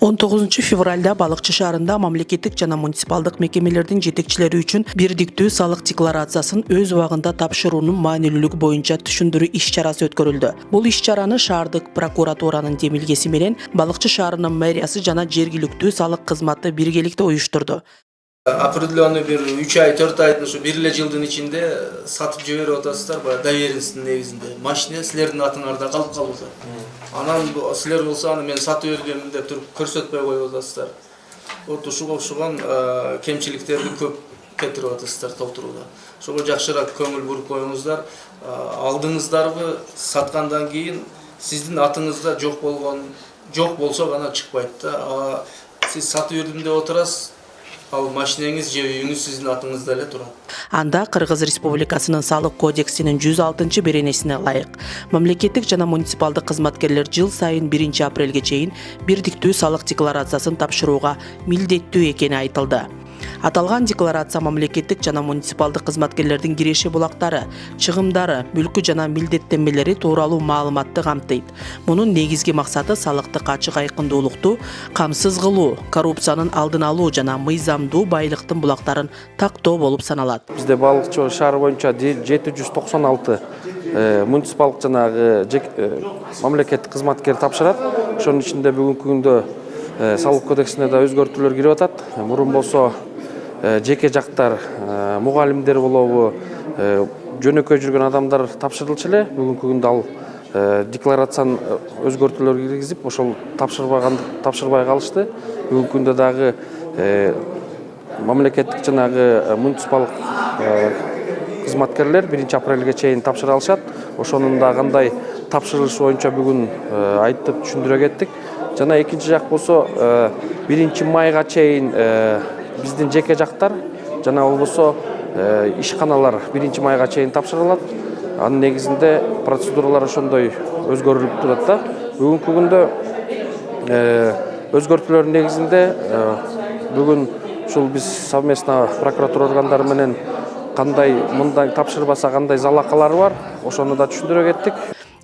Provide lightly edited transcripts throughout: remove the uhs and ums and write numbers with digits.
19 февралда Балыкчы шаарында мамлекеттик жана муниципалдык мекемелердин жетекчилери үчүн бирдиктүү салык декларациясын өз убагында тапшыруунун маанилүүлүгү боюнча түшүндүрүү иш-чарасы өткөрүлдү. Бул иш-чараны шаардык прокуратуранын демилгеси менен Балыкчы шаарынын мэриясы жана жергиликтүү салык кызматы биргеликте уюштурду. Определенный bir 3 ay 4 ayda şu bir жылдын içinde satıp жиберип атасыздар, доверенностьтун негизинде. Машина силердин атыңарда калып калууда. Анан силер болсо аны мен сатып бергенмин деп туруп көрсөтпөй коюп атасыздар. Вот ушуга окшогон кемчиликтерди көп кетирип атасыздар толтурууда. Ошого жакшыраак көңүл буруп коюңуздар. Алдыңыздарбы саткандан кийин сиздин атыңызда жок болсо гана чыкпайт да. Сиз сатып бердим деп отурасыз. Ал машинеңиз же үйүңүз сиздин атыңызда эле турат. Анда Кыргыз Республикасынын салык кодексинин 106 беренесине ылайык мамлекеттик жана муниципалдык кызматкерлер жыл сайын 1 апрелге чейин бирдиктүү салык декларациясын тапшырууга милдеттүү экени айтылды. Аталган декларация мамлекеттик жана муниципалдык кызматкерлердин киреши булактары, чыгымдары, мүлкү жана милдеттенмелери тууралуу маалыматты камтыйт. Мунун негизги максаты салыктык ачык айкындуулукту камсыз кылуу, коррупциянын алдын алуу жана мыйзамдуу байлыктын булактарын тактоо болуп саналат. Бизде Балыкчы шаары боюнча 796 муниципалдык жана мамлекеттик кызматкер тапшырат. Ошонун ичинде бүгүнкү күндө салык кодексине да өзгөртүүлөр кирип атат. Мурун болсо жеке жактар, мугалимдер болобу, жөнөкөй жүргөн адамдар тапшырылчу эле. Бүгүнкү күндө ал декларациянын өзгөртүүлөр киргизип, ошол тапшырбай калышты. Бүгүнкү күндө дагы мамлекеттик жана муниципалдык кызматкерлер 1 апрелге чейин тапшыра алышат. Ошонун да кандай тапшырылышы боюнча бүгүн айтып түшүндүрө кеттик. Жана экинчи жак болсо 1 майга чейин биздин жеке жактар жана болбосо ишканалар 1 майга чейин тапшырылат. Анын негизинде процедуралар ошондой өзгөрүлүп турат да. Бүгүнкү күндө өзгөртүүлөрдүн негизинде бүгүн ушул биз совместно прокуратура органдары менен кандай мындай тапшырбаса кандай залакалары бар, ошону да түшүндүрө кеттик.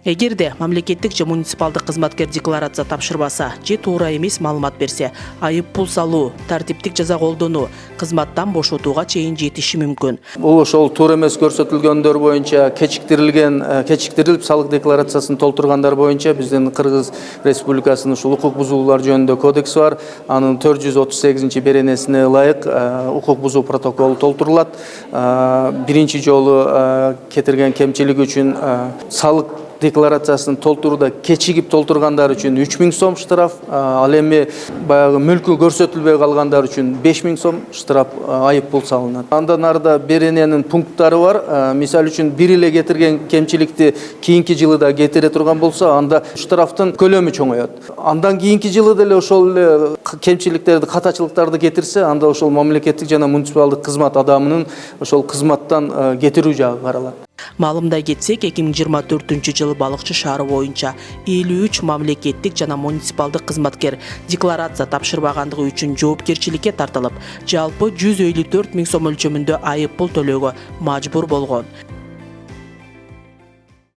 Эгерде мамлекеттик же муниципалдык кызматкер декларация тапшырбаса же туура эмес маалымат берсе, айып пул салуу, тартиптик жаза колдонуу, кызматтан бошотууга чейин жетиши мүмкүн. Бул ошол туура эмес көрсөтүлгөндөр боюнча кечиктирилип салык декларациясын толтургандар боюнча биздин Кыргыз Республикасынын ушул укук бузуулар жөнүндө кодекс бар. Анын 438 беренесине ылайык укук бузуу протоколу толтурулат. Биринчи жолу кетирген кемчилик үчүн салык декларациясын толтурууда кечигип толтургандар үчүн 3000 сом штраф, ал эми баягы мүлкү көрсөтүлбөй калгандар үчүн 5000 сом штраф айып пул салынат. Андан арда берененин пункттары бар. Мисалы үчүн бир эле кетирген кемчиликти кийинки жылы да кетире турган болсо, анда штрафтын көлөмү чоңоет. Андан кийинки жылы деле ошол эле кемчиликтерди, катачылыктарды кетирсе, анда ошол мамлекеттик жана муниципалдык кызмат адамынын ошол кызматтан кетирүү жагы каралат. Маалымдай кетсек, 2024 Балыкчы шаары боюнча 53 мамлекеттик жана муниципалдык кызматкер декларация тапшырбагандыгы үчүн жоопкерчиликке тартылып, жалпы 154 000 сом өлчөмүндө айып пул төлөөгө мажбур болгон.